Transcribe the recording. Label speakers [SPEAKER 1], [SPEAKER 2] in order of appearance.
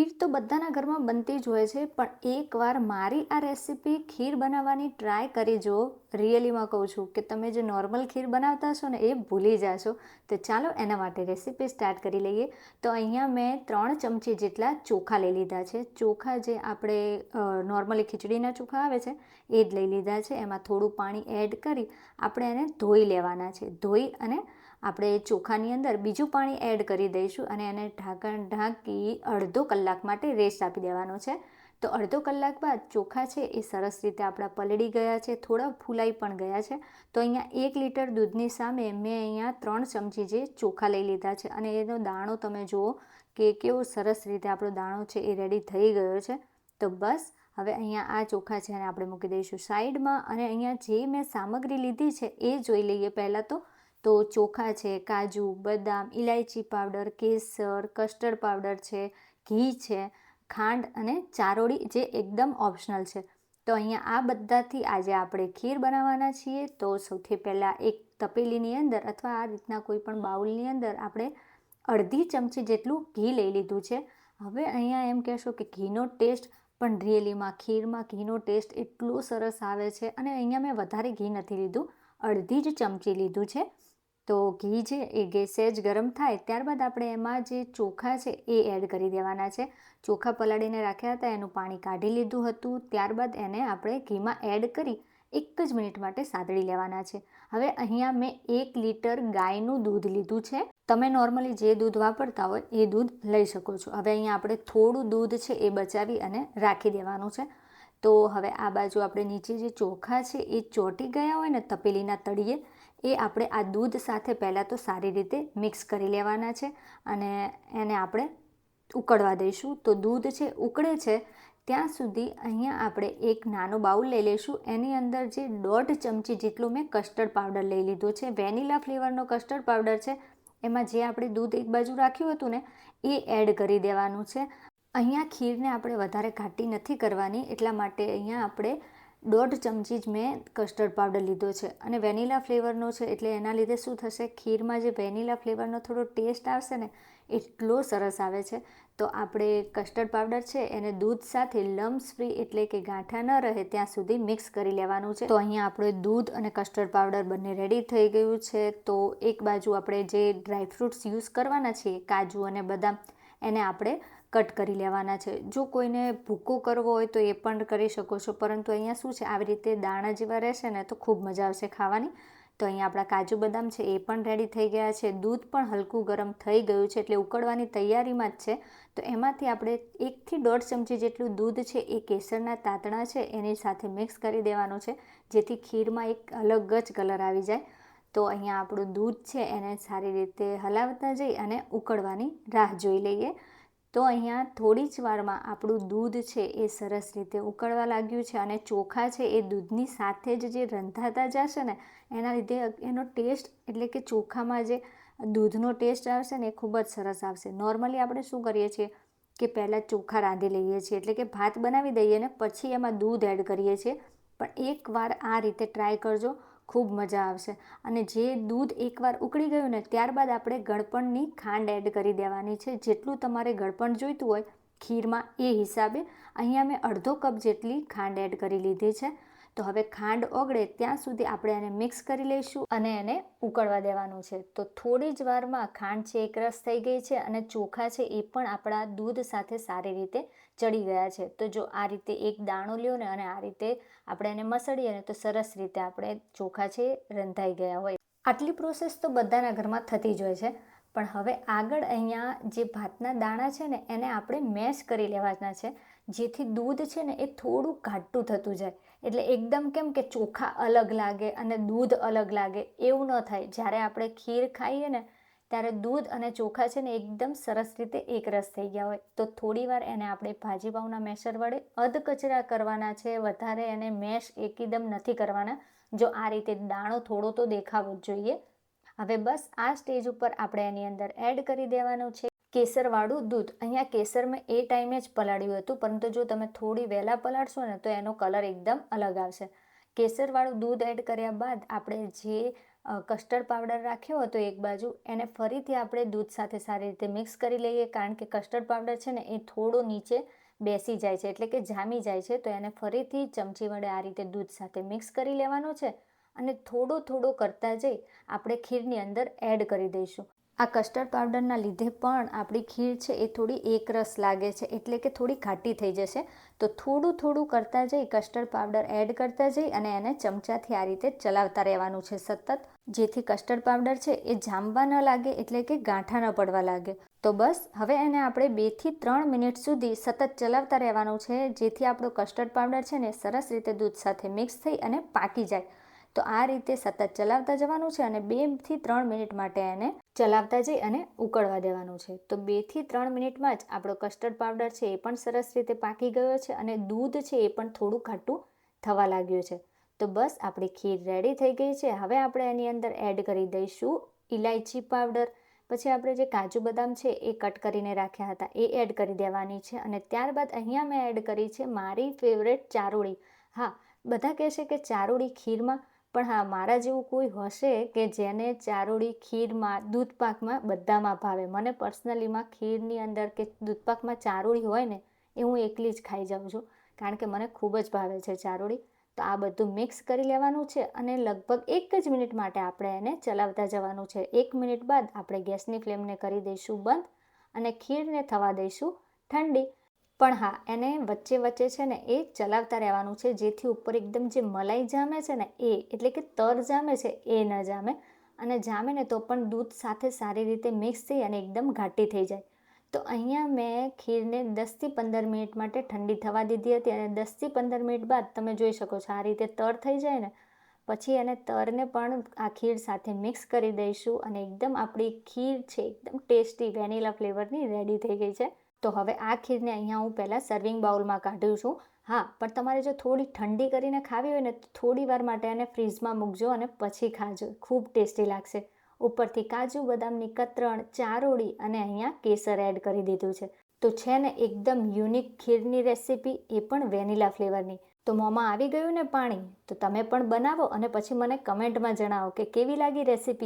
[SPEAKER 1] ખીર તો બધાના ઘરમાં બનતી જ હોય છે, પણ એકવાર મારી આ રેસીપી ખીર બનાવવાની ટ્રાય કરી જુઓ. રિયલીમાં કહું છું કે તમે જે નોર્મલ ખીર બનાવતા હશો ને એ ભૂલી જશો. તો ચાલો એના માટે રેસીપી સ્ટાર્ટ કરી લઈએ. તો અહીંયા મેં 3 ચમચી જેટલા ચોખા લઈ લીધા છે. ચોખા જે આપણે નોર્મલી ખીચડીના ચોખા આવે છે એ જ લઈ લીધા છે. એમાં થોડું પાણી એડ કરી આપણે એને ધોઈ લેવાના છે. ધોઈ અને આપણે ચોખાની અંદર બીજું પાણી એડ કરી દઈશું અને એને ઢાંકી અડધો કલાક માટે રેસ્ટ આપી દેવાનો છે. તો અડધો કલાક બાદ ચોખા છે એ સરસ રીતે આપણા પલળી ગયા છે, થોડા ફૂલાઈ પણ ગયા છે. તો અહીંયા 1 લીટર દૂધની સામે મેં અહીંયા 3 ચમચી જે ચોખા લઈ લીધા છે અને એનો દાણો તમે જુઓ કે કેવો સરસ રીતે આપણો દાણો છે એ રેડી થઈ ગયો છે. તો બસ હવે અહીંયા આ ચોખા છે એને આપણે મૂકી દઈશું સાઈડમાં. અને અહીંયા જે મેં સામગ્રી લીધી છે એ જોઈ લઈએ પહેલાં. તો ચોખા છે, કાજુ, બદામ, ઇલાયચી પાવડર, કેસર, કસ્ટર્ડ પાવડર છે, ઘી છે, ખાંડ અને ચારોળી જે એકદમ ઓપ્શનલ છે. તો અહીંયા આ બધાથી આજે આપણે ખીર બનાવવાના છીએ. તો સૌથી પહેલાં એક તપેલીની અંદર અથવા આ રીતના કોઈ પણ બાઉલની અંદર આપણે અડધી ચમચી જેટલું ઘી લઈ લીધું છે. હવે અહીંયા એમ કહેશો કે ઘીનો ટેસ્ટ, પણ રિયલીમાં ખીરમાં ઘીનો ટેસ્ટ એટલો સરસ આવે છે. અને અહીંયા મેં વધારે ઘી નથી લીધું, અડધી જ ચમચી લીધું છે. તો ઘી છે એ સહેજ ગરમ થાય ત્યારબાદ આપણે એમાં જે ચોખા છે એ એડ કરી દેવાના છે. ચોખા પલાળીને રાખ્યા હતા એનું પાણી કાઢી લીધું હતું. ત્યારબાદ એને આપણે ઘીમાં એડ કરી 1 જ મિનિટ માટે સાતળી લેવાના છે. હવે અહીંયા મેં 1 લીટર ગાયનું દૂધ લીધું છે. તમે નોર્મલી જે દૂધ વાપરતા હોય એ દૂધ લઈ શકો છો. હવે અહીંયા આપણે થોડું દૂધ છે એ બચાવી અને રાખી દેવાનું છે. તો હવે આ બાજુ આપણે નીચે જે ચોખા છે એ ચોંટી ગયા હોય ને તપેલીના તળિયે, એ આપણે આ દૂધ સાથે પહેલાં તો સારી રીતે મિક્સ કરી લેવાના છે અને એને આપણે ઉકળવા દઈશું. તો દૂધ છે ઉકળે છે ત્યાં સુધી અહીંયા આપણે એક નાનો બાઉલ લઈ લઈશું. એની અંદર જે 1.5 ચમચી જેટલું મેં કસ્ટર્ડ પાવડર લઈ લીધું છે. વેનીલા ફ્લેવરનો કસ્ટર્ડ પાવડર છે. એમાં જે આપણે દૂધ એક બાજુ રાખ્યું હતું ને એ એડ કરી દેવાનું છે. અહીંયા ખીરને આપણે વધારે ઘાટી નથી કરવાની, એટલા માટે અહીંયા આપણે 1.5 ચમચી જ મેં કસ્ટર્ડ પાવડર લીધો છે. અને વેનીલા ફ્લેવરનો છે એટલે એના લીધે શું થશે, ખીરમાં જે વેનીલા ફ્લેવરનો થોડો ટેસ્ટ આવશે ને એટલો સરસ આવે છે. તો આપણે કસ્ટર્ડ પાવડર છે એને દૂધ સાથે લમ્સ ફ્રી એટલે કે ગાંઠા ન રહે ત્યાં સુધી મિક્સ કરી લેવાનું છે. તો અહીંયા આપણે દૂધ અને કસ્ટર્ડ પાવડર બંને રેડી થઈ ગયું છે. તો એક બાજુ આપણે જે ડ્રાયફ્રૂટ્સ યુઝ કરવાના છીએ, કાજુ અને બદામ, એને આપણે કટ કરી લેવાના છે. જો કોઈને ભૂકો કરવો હોય તો એ પણ કરી શકો છો, પરંતુ અહીંયા શું છે આવી રીતે દાણા જેવા રહેશે ને તો ખૂબ મજા આવશે ખાવાની. તો અહીંયા આપણા કાજુ બદામ છે એ પણ રેડી થઈ ગયા છે. દૂધ પણ હલકું ગરમ થઈ ગયું છે એટલે ઉકળવાની તૈયારીમાં જ છે. તો એમાંથી આપણે 1 થી 1.5 ચમચી જેટલું દૂધ છે એ કેસરના તાતણા છે એની સાથે મિક્સ કરી દેવાનું છે, જેથી ખીરમાં એક અલગ જ કલર આવી જાય. તો અહીંયા આપણું દૂધ છે એને સારી રીતે હલાવતા જઈ અને ઉકળવાની રાહ જોઈ લઈએ. તો અહીંયા થોડી જ વારમાં આપણું દૂધ છે એ સરસ રીતે ઉકળવા લાગ્યું છે અને ચોખા છે એ દૂધની સાથે જ જે રંધાતા જશે ને એના લીધે એનો ટેસ્ટ એટલે કે ચોખામાં જે દૂધનો ટેસ્ટ આવશે ને એ ખૂબ જ સરસ આવશે. નોર્મલી આપણે શું કરીએ છીએ કે પહેલાં ચોખા રાંધી લઈએ છીએ એટલે કે ભાત બનાવી દઈએ ને પછી એમાં દૂધ એડ કરીએ છીએ. પણ એકવાર આ રીતે ટ્રાય કરજો, ખૂબ મજા આવશે. અને જે દૂધ એકવાર ઉકળી ગયું ને ત્યારબાદ આપણે ગળપણની ખાંડ એડ કરી દેવાની છે. જેટલું તમારે ગળપણ જોઈતું હોય ખીરમાં એ હિસાબે અહીંયા મેં અડધો કપ જેટલી ખાંડ એડ કરી લીધી છે. તો હવે ખાંડ ઓગળે ત્યાં સુધી આપણે એને મિક્સ કરી લઈશું અને એને ઉકળવા દેવાનું છે. તો થોડી જ વારમાં ખાંડ છે એક રસ થઈ ગઈ છે અને ચોખા છે એ પણ આપણા દૂધ સાથે સારી રીતે ચડી ગયા છે. તો જો આ રીતે એક દાણો લ્યો ને અને આ રીતે આપણે એને મસળીએ ને તો સરસ રીતે આપણે ચોખા છે રંધાઈ ગયા હોય. આટલી પ્રોસેસ તો બધાના ઘરમાં થતી જ હોય છે. પણ હવે આગળ અહીંયા જે ભાતના દાણા છે ને એને આપણે મેશ કરી લેવાના છે, જેથી દૂધ છે ને એ થોડું ઘાટું થતું જાય. એટલે એકદમ કેમ કે ચોખા અલગ લાગે અને દૂધ અલગ લાગે એવું ન થાય. જ્યારે આપણે ખીર ખાઈએ ને ત્યારે દૂધ અને ચોખા છે ને એકદમ સરસ રીતે એકરસ થઈ ગયા હોય. તો થોડીવાર એને આપણે ભાજીપાવના મેશર વડે અધકચરા કરવાના છે, વધારે એને મેશ એકદમ નથી કરવાના. જો આ રીતે દાણો થોડો તો દેખાવો જ જોઈએ. હવે બસ આ સ્ટેજ ઉપર આપણે એની અંદર એડ કરી દેવાનું છે કેસરવાળું દૂધ. અહીંયા કેસર મેં એ ટાઈમે જ પલાળ્યું હતું, પરંતુ જો તમે થોડી વહેલા પલાળશો ને તો એનો કલર એકદમ અલગ આવશે. કેસરવાળું દૂધ એડ કર્યા બાદ આપણે જે કસ્ટર્ડ પાવડર રાખ્યો હતો એક બાજુ, એને ફરીથી આપણે દૂધ સાથે સારી રીતે મિક્સ કરી લઈએ, કારણ કે કસ્ટર્ડ પાવડર છે ને એ થોડો નીચે બેસી જાય છે, એટલે કે જામી જાય છે. તો એને ફરીથી ચમચી વડે આ રીતે દૂધ સાથે મિક્સ કરી લેવાનો છે અને થોડો કરતાં જઈ આપણે ખીરની અંદર એડ કરી દઈશું. આ કસ્ટર્ડ પાવડરના લીધે પણ આપણી ખીર છે એ થોડી એકરસ લાગે છે, એટલે કે થોડી ઘાટી થઈ જશે. તો થોડું કરતાં જઈ કસ્ટર્ડ પાવડર એડ કરતા જઈ અને એને ચમચાથી આ રીતે ચલાવતા રહેવાનું છે સતત, જેથી કસ્ટર્ડ પાવડર છે એ જામવા ન લાગે, એટલે કે ગાંઠા ન પડવા લાગે. તો બસ હવે એને આપણે 2 થી 3 મિનિટ સુધી સતત ચલાવતા રહેવાનું છે, જેથી આપણો કસ્ટર્ડ પાવડર છે ને સરસ રીતે દૂધ સાથે મિક્સ થઈ અને પાકી જાય. તો આ રીતે સતત ચલાવતા જવાનું છે અને 2 થી 3 મિનિટ માટે એને ચલાવતા જઈ અને ઉકળવા દેવાનું છે. તો 2 થી 3 મિનિટમાં જ આપણો કસ્ટર્ડ પાવડર છે એ પણ સરસ રીતે પાકી ગયો છે અને દૂધ છે એ પણ થોડું ઘાટું થવા લાગ્યું છે. તો બસ આપણી ખીર રેડી થઈ ગઈ છે. હવે આપણે એની અંદર એડ કરી દઈશું ઇલાયચી પાવડર. પછી આપણે જે કાજુ બદામ છે એ કટ કરીને રાખ્યા હતા એ એડ કરી દેવાની છે. અને ત્યારબાદ અહીંયા મેં એડ કરી છે મારી ફેવરેટ ચારોળી. હા, બધા કહેશે કે ચારોળી ખીરમાં, પણ હા, મારા જેવું કોઈ હશે કે જેને ચારોળી ખીરમાં, દૂધપાકમાં બધામાં ભાવે. મને પર્સનલીમાં ખીરની અંદર કે દૂધપાકમાં ચારોળી હોય ને એ હું એકલી જ ખાઈ જાઉં છું, કારણ કે મને ખૂબ જ ભાવે છે ચારોળી. તો આ બધું મિક્સ કરી લેવાનું છે અને લગભગ 1 જ મિનિટ માટે આપણે એને ચલાવતા જવાનું છે. 1 મિનિટ બાદ આપણે ગેસની ફ્લેમને કરી દઈશું બંધ અને ખીરને થવા દઈશું ઠંડી. પણ હા, એને વચ્ચે છે ને એ ચલાવતા રહેવાનું છે, જેથી ઉપર એકદમ જે મલાઈ જામે છે ને એ, એટલે કે તર જામે છે એ ન જામે. અને જામે ને તો પણ દૂધ સાથે સારી રીતે મિક્સ થઈ અને એકદમ ઘાટી થઈ જાય. તો અહીંયા મેં ખીરને 10 થી 15 મિનિટ માટે ઠંડી થવા દીધી હતી અને 10 થી 15 મિનિટ બાદ તમે જોઈ શકો છો આ રીતે તર થઈ જાય ને પછી એને તરને પણ આ ખીર સાથે મિક્સ કરી દઈશું અને એકદમ આપણી ખીર છે એકદમ ટેસ્ટી વેનીલા ફ્લેવરની રેડી થઈ ગઈ છે. તો હવે આ ખીરને અહીંયા હું પહેલાં સર્વિંગ બાઉલમાં કાઢું છું. હા, પણ તમારે જો થોડી ઠંડી કરીને ખાવી હોય ને તો થોડી વાર માટે એને ફ્રીઝમાં મૂકજો અને પછી ખાજો, ખૂબ ટેસ્ટી લાગશે. ઉપરથી કાજુ બદામની કતરણ, ચારોળી અને અહીંયા કેસર એડ કરી દીધું છે. તો છે ને એકદમ યુનિક ખીરની રેસીપી, એ પણ વેનીલા ફ્લેવરની. તો મોંમાં આવી ગયું ને પાણી, તો તમે પણ બનાવો અને પછી મને કમેન્ટમાં જણાવો કે કેવી લાગી રેસીપી.